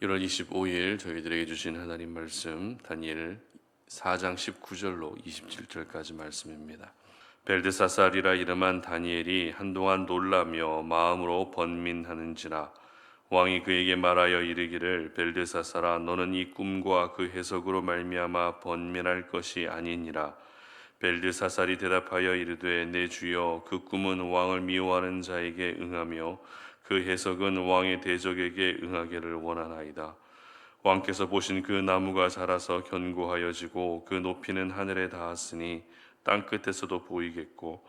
1월 25일 저희들에게 주신 하나님 말씀 다니엘 4장 19절로 27절까지 말씀입니다. 벨드사살이라 이름한 다니엘이 한동안 놀라며 마음으로 번민하는지라 왕이 그에게 말하여 이르기를 벨드사살아 너는 이 꿈과 그 해석으로 말미암아 번민할 것이 아니니라. 벨드사살이 대답하여 이르되 내 주여 그 꿈은 왕을 미워하는 자에게 응하며 그 해석은 왕의 대적에게 응하기를 원하나이다. 왕께서 보신 그 나무가 자라서 견고하여지고 그 높이는 하늘에 닿았으니 땅 끝에서도 보이겠고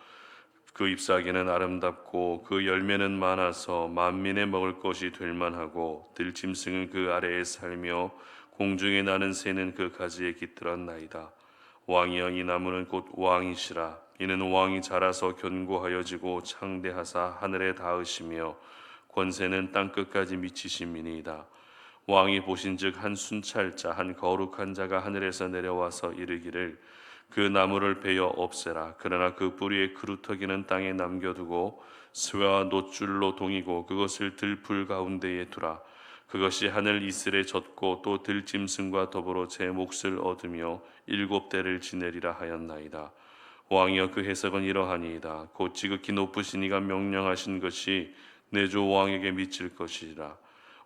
그 잎사귀는 아름답고 그 열매는 많아서 만민의 먹을 것이 될 만하고 들짐승은 그 아래에 살며 공중에 나는 새는 그 가지에 깃들었나이다. 왕이여 이 나무는 곧 왕이시라. 이는 왕이 자라서 견고하여지고 창대하사 하늘에 닿으시며 권세는 땅 끝까지 미치심이니이다. 왕이 보신즉 한 순찰자 한 거룩한 자가 하늘에서 내려와서 이르기를 그 나무를 베어 없애라. 그러나 그 뿌리의 그루터기는 땅에 남겨두고 쇠와 놋줄로 동이고 그것을 들풀 가운데에 두라. 그것이 하늘 이슬에 젖고 또 들짐승과 더불어 제 몫을 얻으며 7대를 지내리라 하였나이다. 왕이여 그 해석은 이러하니이다. 곧 지극히 높으신 이가 명령하신 것이 내 주 왕에게 미칠 것이라.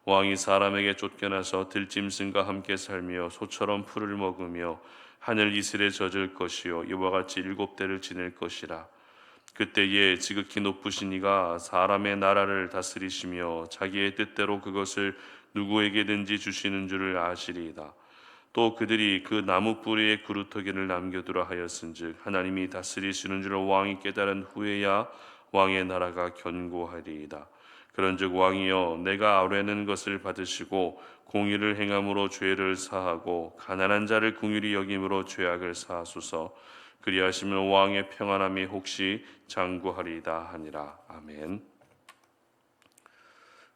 왕이 사람에게 쫓겨나서 들짐승과 함께 살며 소처럼 풀을 먹으며 하늘 이슬에 젖을 것이요 이와 같이 7대를 지낼 것이라. 그때에 지극히 높으신 이가 사람의 나라를 다스리시며 자기의 뜻대로 그것을 누구에게든지 주시는 줄을 아시리이다. 또 그들이 그 나무 뿌리에 그루터기를 남겨두라 하였은즉 하나님이 다스리시는 줄 왕이 깨달은 후에야 왕의 나라가 견고하리이다. 그런즉 왕이여 내가 아뢰는 것을 받으시고 공의를 행함으로 죄를 사하고 가난한 자를 긍휼히 여김으로 죄악을 사하소서. 그리하시면 왕의 평안함이 혹시 장구하리이다 하니라. 아멘.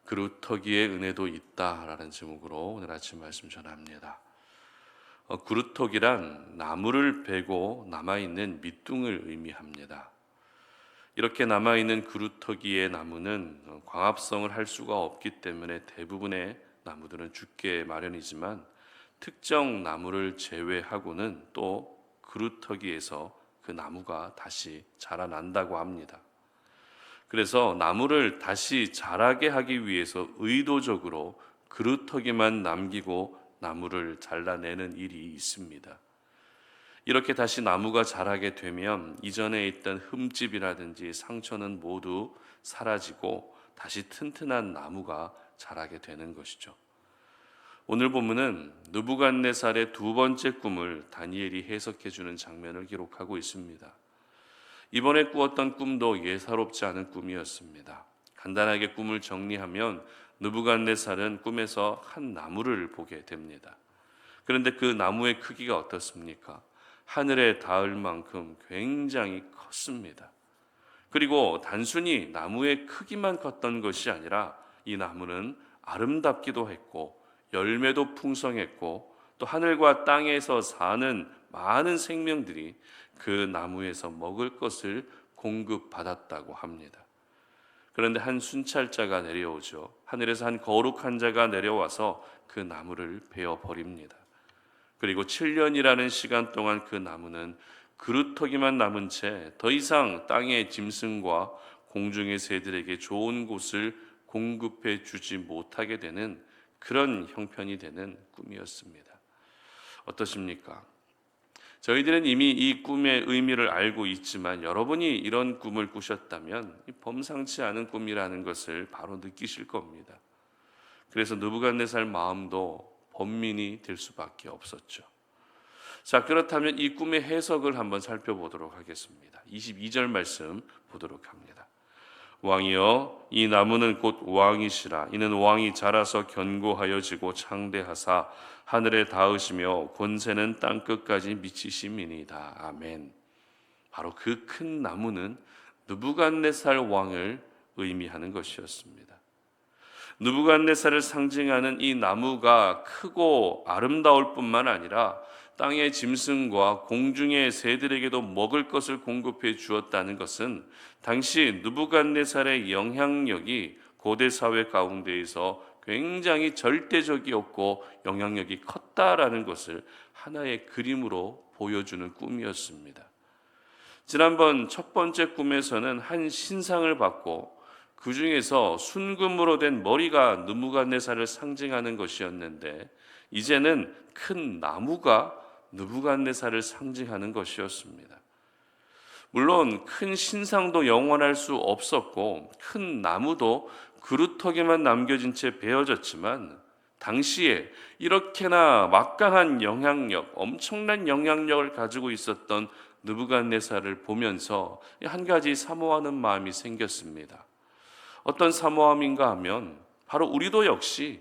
그루터기의 은혜도 있다라는 제목으로 오늘 아침 말씀 전합니다. 그루터기란 나무를 베고 남아있는 밑둥을 의미합니다. 이렇게 남아있는 그루터기의 나무는 광합성을 할 수가 없기 때문에 대부분의 나무들은 죽게 마련이지만 특정 나무를 제외하고는 또 그루터기에서 그 나무가 다시 자라난다고 합니다. 그래서 나무를 다시 자라게 하기 위해서 의도적으로 그루터기만 남기고 나무를 잘라내는 일이 있습니다. 이렇게 다시 나무가 자라게 되면 이전에 있던 흠집이라든지 상처는 모두 사라지고 다시 튼튼한 나무가 자라게 되는 것이죠. 오늘 본문은 느부갓네살의 두 번째 꿈을 다니엘이 해석해 주는 장면을 기록하고 있습니다. 이번에 꾸었던 꿈도 예사롭지 않은 꿈이었습니다. 간단하게 꿈을 정리하면 느부갓네살은 꿈에서 한 나무를 보게 됩니다. 그런데 그 나무의 크기가 어떻습니까? 하늘에 닿을 만큼 굉장히 컸습니다. 그리고 단순히 나무의 크기만 컸던 것이 아니라 이 나무는 아름답기도 했고 열매도 풍성했고 또 하늘과 땅에서 사는 많은 생명들이 그 나무에서 먹을 것을 공급받았다고 합니다. 그런데 한 순찰자가 내려오죠. 하늘에서 한 거룩한 자가 내려와서 그 나무를 베어 버립니다. 그리고 7년이라는 시간 동안 그 나무는 그루터기만 남은 채 더 이상 땅의 짐승과 공중의 새들에게 좋은 곳을 공급해 주지 못하게 되는 그런 형편이 되는 꿈이었습니다. 어떠십니까? 저희들은 이미 이 꿈의 의미를 알고 있지만 여러분이 이런 꿈을 꾸셨다면 범상치 않은 꿈이라는 것을 바로 느끼실 겁니다. 그래서 느부갓네살 마음도 번민이 될 수밖에 없었죠. 자, 그렇다면 이 꿈의 해석을 한번 살펴보도록 하겠습니다. 22절 말씀 보도록 합니다. 왕이여 이 나무는 곧 왕이시라. 이는 왕이 자라서 견고하여지고 창대하사 하늘에 닿으시며 권세는 땅 끝까지 미치심이니이다. 아멘. 바로 그 큰 나무는 느부갓네살 왕을 의미하는 것이었습니다. 느부갓네살을 상징하는 이 나무가 크고 아름다울 뿐만 아니라 땅의 짐승과 공중의 새들에게도 먹을 것을 공급해 주었다는 것은 당시 느부갓네살의 영향력이 고대 사회 가운데에서 굉장히 절대적이었고 영향력이 컸다라는 것을 하나의 그림으로 보여주는 꿈이었습니다. 지난번 첫 번째 꿈에서는 한 신상을 받고 그 중에서 순금으로 된 머리가 느부갓네살을 상징하는 것이었는데, 이제는 큰 나무가 느부갓네살을 상징하는 것이었습니다. 물론 큰 신상도 영원할 수 없었고 큰 나무도 그루터기만 남겨진 채 베어졌지만, 당시에 이렇게나 막강한 영향력, 엄청난 영향력을 가지고 있었던 느부갓네살을 보면서 한 가지 사모하는 마음이 생겼습니다. 어떤 사모함인가 하면 바로 우리도 역시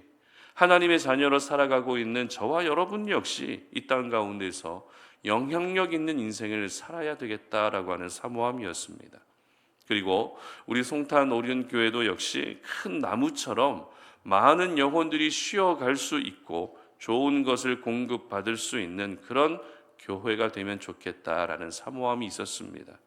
하나님의 자녀로 살아가고 있는 저와 여러분 역시 이 땅 가운데서 영향력 있는 인생을 살아야 되겠다라고 하는 사모함이었습니다. 그리고 우리 송탄 오륜교회도 역시 큰 나무처럼 많은 영혼들이 쉬어갈 수 있고 좋은 것을 공급받을 수 있는 그런 교회가 되면 좋겠다라는 사모함이 있었습니다.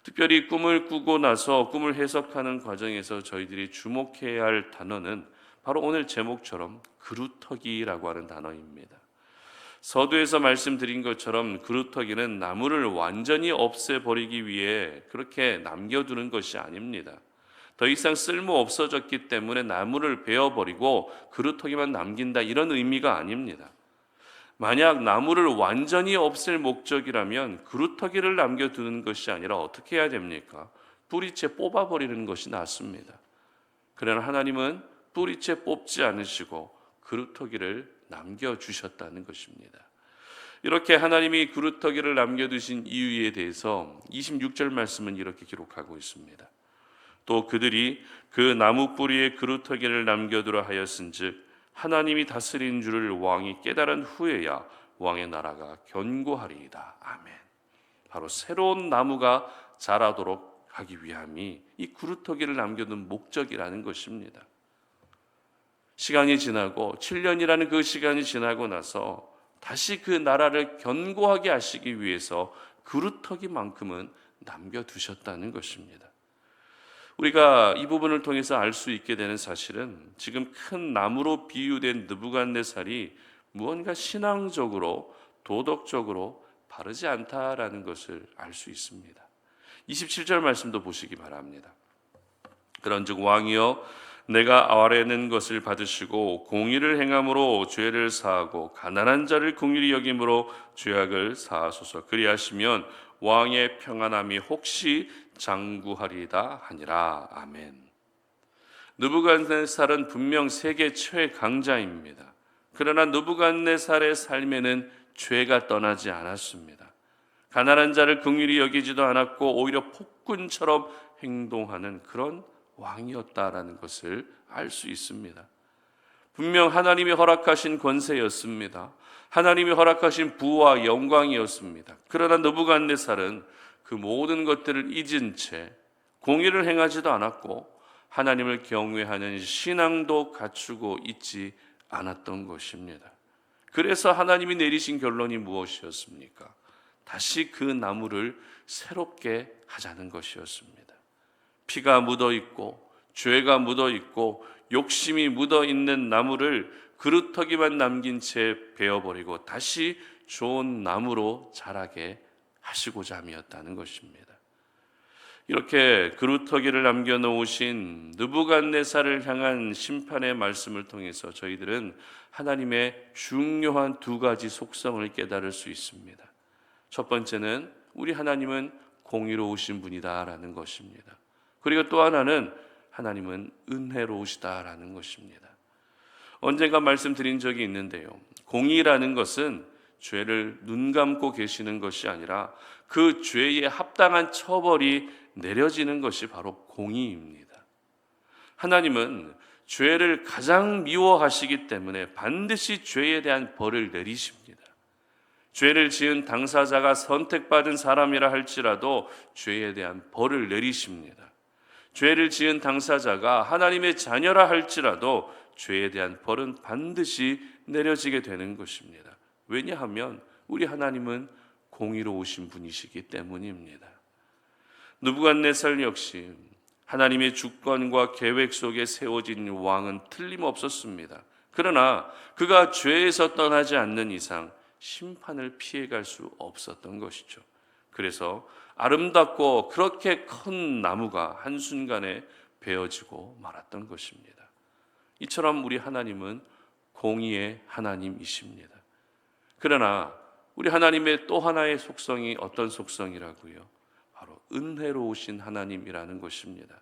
특별히 꿈을 꾸고 나서 꿈을 해석하는 과정에서 저희들이 주목해야 할 단어는 바로 오늘 제목처럼 그루터기라고 하는 단어입니다. 서두에서 말씀드린 것처럼 그루터기는 나무를 완전히 없애버리기 위해 그렇게 남겨두는 것이 아닙니다. 더 이상 쓸모 없어졌기 때문에 나무를 베어버리고 그루터기만 남긴다, 이런 의미가 아닙니다. 만약 나무를 완전히 없앨 목적이라면 그루터기를 남겨두는 것이 아니라 어떻게 해야 됩니까? 뿌리채 뽑아버리는 것이 낫습니다. 그러나 하나님은 뿌리채 뽑지 않으시고 그루터기를 남겨주셨다는 것입니다. 이렇게 하나님이 그루터기를 남겨두신 이유에 대해서 26절 말씀은 이렇게 기록하고 있습니다. 또 그들이 그 나무 뿌리에 그루터기를 남겨두라 하였은즉 하나님이 다스린 줄을 왕이 깨달은 후에야 왕의 나라가 견고하리이다. 아멘. 바로 새로운 나무가 자라도록 하기 위함이 이 그루터기를 남겨둔 목적이라는 것입니다. 시간이 지나고 7년이라는 그 시간이 지나고 나서 다시 그 나라를 견고하게 하시기 위해서 그루터기만큼은 남겨두셨다는 것입니다. 우리가 이 부분을 통해서 알 수 있게 되는 사실은 지금 큰 나무로 비유된 느부갓네살이 무언가 신앙적으로 도덕적으로 바르지 않다라는 것을 알 수 있습니다. 27절 말씀도 보시기 바랍니다. 그런즉 왕이여 내가 아뢰는 것을 받으시고 공의를 행함으로 죄를 사하고 가난한 자를 긍휼히 여김으로 죄악을 사하소서. 그리하시면 왕의 평안함이 혹시 장구하리이다 하니라. 아멘. 느부갓네살은 분명 세계 최강자입니다. 그러나 느부갓네살의 삶에는 죄가 떠나지 않았습니다. 가난한 자를 긍휼히 여기지도 않았고 오히려 폭군처럼 행동하는 그런 왕이었다라는 것을 알 수 있습니다. 분명 하나님이 허락하신 권세였습니다. 하나님이 허락하신 부와 영광이었습니다. 그러나 느부갓네살은 그 모든 것들을 잊은 채 공의를 행하지도 않았고 하나님을 경외하는 신앙도 갖추고 있지 않았던 것입니다. 그래서 하나님이 내리신 결론이 무엇이었습니까? 다시 그 나무를 새롭게 하자는 것이었습니다. 피가 묻어 있고 죄가 묻어 있고 욕심이 묻어 있는 나무를 그루터기만 남긴 채 베어버리고 다시 좋은 나무로 자라게 하시고자 함이었다는 것입니다. 이렇게 그루터기를 남겨놓으신 느부갓네살을 향한 심판의 말씀을 통해서 저희들은 하나님의 중요한 두 가지 속성을 깨달을 수 있습니다. 첫 번째는 우리 하나님은 공의로우신 분이다라는 것입니다. 그리고 또 하나는 하나님은 은혜로우시다라는 것입니다. 언젠가 말씀드린 적이 있는데요. 공의라는 것은 죄를 눈 감고 계시는 것이 아니라 그 죄에 합당한 처벌이 내려지는 것이 바로 공의입니다. 하나님은 죄를 가장 미워하시기 때문에 반드시 죄에 대한 벌을 내리십니다. 죄를 지은 당사자가 선택받은 사람이라 할지라도 죄에 대한 벌을 내리십니다. 죄를 지은 당사자가 하나님의 자녀라 할지라도 죄에 대한 벌은 반드시 내려지게 되는 것입니다. 왜냐하면 우리 하나님은 공의로우신 분이시기 때문입니다. 느부갓네살 역시 하나님의 주권과 계획 속에 세워진 왕은 틀림없었습니다. 그러나 그가 죄에서 떠나지 않는 이상 심판을 피해갈 수 없었던 것이죠. 그래서 아름답고 그렇게 큰 나무가 한순간에 베어지고 말았던 것입니다. 이처럼 우리 하나님은 공의의 하나님이십니다. 그러나 우리 하나님의 또 하나의 속성이 어떤 속성이라고요? 바로 은혜로우신 하나님이라는 것입니다.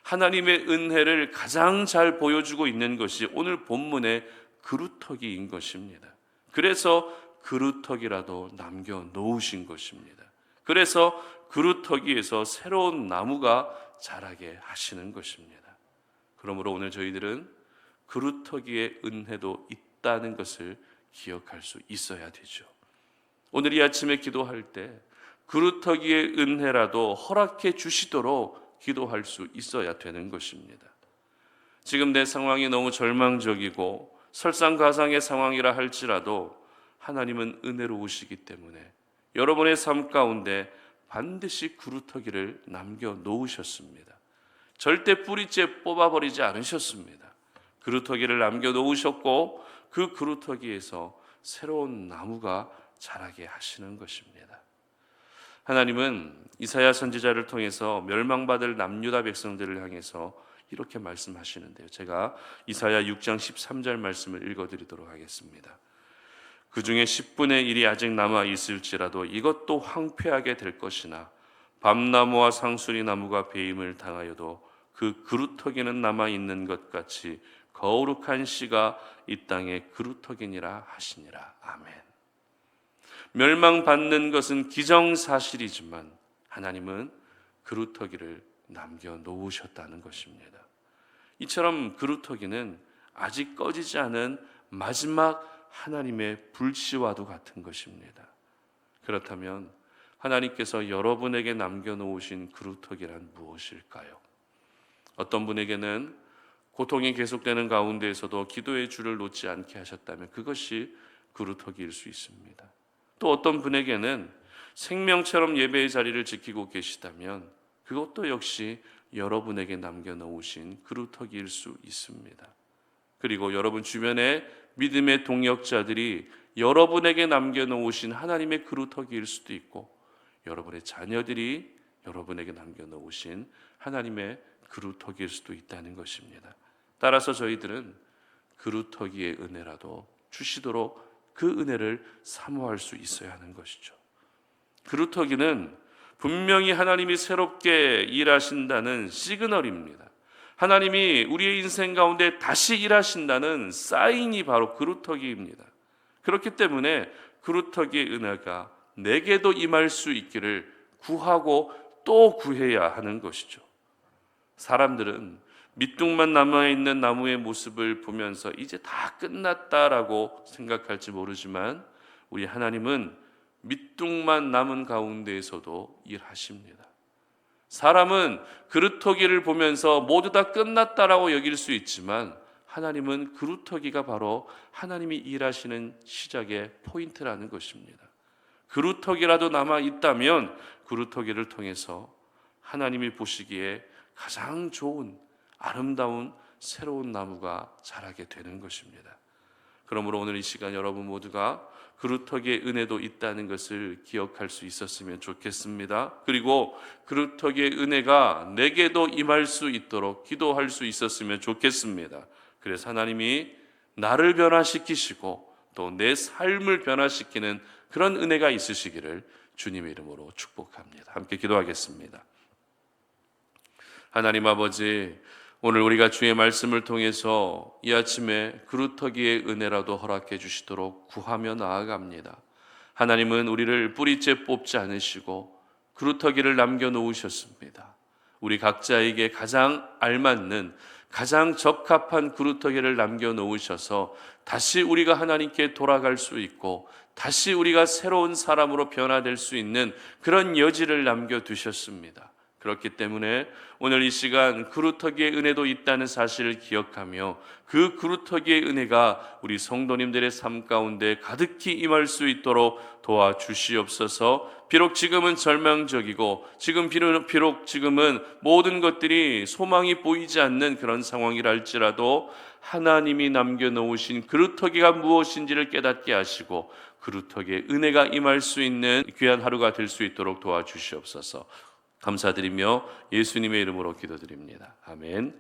하나님의 은혜를 가장 잘 보여주고 있는 것이 오늘 본문의 그루터기인 것입니다. 그래서 그루터기라도 남겨놓으신 것입니다. 그래서 그루터기에서 새로운 나무가 자라게 하시는 것입니다. 그러므로 오늘 저희들은 그루터기의 은혜도 있다는 것을 기억할 수 있어야 되죠. 오늘 이 아침에 기도할 때 그루터기의 은혜라도 허락해 주시도록 기도할 수 있어야 되는 것입니다. 지금 내 상황이 너무 절망적이고 설상가상의 상황이라 할지라도 하나님은 은혜로우시기 때문에 여러분의 삶 가운데 반드시 그루터기를 남겨놓으셨습니다. 절대 뿌리째 뽑아버리지 않으셨습니다. 그루터기를 남겨놓으셨고 그 그루터기에서 새로운 나무가 자라게 하시는 것입니다. 하나님은 이사야 선지자를 통해서 멸망받을 남유다 백성들을 향해서 이렇게 말씀하시는데요. 제가 이사야 6장 13절 말씀을 읽어드리도록 하겠습니다. 그 중에 10분의 1이 아직 남아 있을지라도 이것도 황폐하게 될 것이나 밤나무와 상수리 나무가 배임을 당하여도 그 그루터기는 남아 있는 것 같이 거룩한 씨가 이 땅에 그루터기니라 하시니라. 아멘. 멸망받는 것은 기정사실이지만 하나님은 그루터기를 남겨놓으셨다는 것입니다. 이처럼 그루터기는 아직 꺼지지 않은 마지막 하나님의 불씨와도 같은 것입니다. 그렇다면 하나님께서 여러분에게 남겨놓으신 그루터기란 무엇일까요? 어떤 분에게는 고통이 계속되는 가운데에서도 기도의 줄을 놓지 않게 하셨다면 그것이 그루터기일 수 있습니다. 또 어떤 분에게는 생명처럼 예배의 자리를 지키고 계시다면 그것도 역시 여러분에게 남겨놓으신 그루터기일 수 있습니다. 그리고 여러분 주변에 믿음의 동역자들이 여러분에게 남겨놓으신 하나님의 그루터기일 수도 있고 여러분의 자녀들이 여러분에게 남겨놓으신 하나님의 그루터기일 수도 있다는 것입니다. 따라서 저희들은 그루터기의 은혜라도 주시도록 그 은혜를 사모할 수 있어야 하는 것이죠. 그루터기는 분명히 하나님이 새롭게 일하신다는 시그널입니다. 하나님이 우리의 인생 가운데 다시 일하신다는 사인이 바로 그루터기입니다. 그렇기 때문에 그루터기의 은혜가 내게도 임할 수 있기를 구하고 또 구해야 하는 것이죠. 사람들은 밑둥만 남아있는 나무의 모습을 보면서 이제 다 끝났다라고 생각할지 모르지만 우리 하나님은 밑둥만 남은 가운데에서도 일하십니다. 사람은 그루터기를 보면서 모두 다 끝났다라고 여길 수 있지만 하나님은 그루터기가 바로 하나님이 일하시는 시작의 포인트라는 것입니다. 그루터기라도 남아 있다면 그루터기를 통해서 하나님이 보시기에 가장 좋은 아름다운 새로운 나무가 자라게 되는 것입니다. 그러므로 오늘 이 시간 여러분 모두가 그루터기의 은혜도 있다는 것을 기억할 수 있었으면 좋겠습니다. 그리고 그루터기의 은혜가 내게도 임할 수 있도록 기도할 수 있었으면 좋겠습니다. 그래서 하나님이 나를 변화시키시고 또 내 삶을 변화시키는 그런 은혜가 있으시기를 주님의 이름으로 축복합니다. 함께 기도하겠습니다. 하나님 아버지, 오늘 우리가 주의 말씀을 통해서 이 아침에 그루터기의 은혜라도 허락해 주시도록 구하며 나아갑니다. 하나님은 우리를 뿌리째 뽑지 않으시고 그루터기를 남겨놓으셨습니다. 우리 각자에게 가장 알맞는 가장 적합한 그루터기를 남겨놓으셔서 다시 우리가 하나님께 돌아갈 수 있고 다시 우리가 새로운 사람으로 변화될 수 있는 그런 여지를 남겨두셨습니다. 그렇기 때문에 오늘 이 시간 그루터기의 은혜도 있다는 사실을 기억하며 그 그루터기의 은혜가 우리 성도님들의 삶 가운데 가득히 임할 수 있도록 도와주시옵소서. 비록 지금은 절망적이고 비록 지금은 모든 것들이 소망이 보이지 않는 그런 상황이라 할지라도 하나님이 남겨놓으신 그루터기가 무엇인지를 깨닫게 하시고 그루터기의 은혜가 임할 수 있는 귀한 하루가 될 수 있도록 도와주시옵소서. 감사드리며 예수님의 이름으로 기도드립니다. 아멘.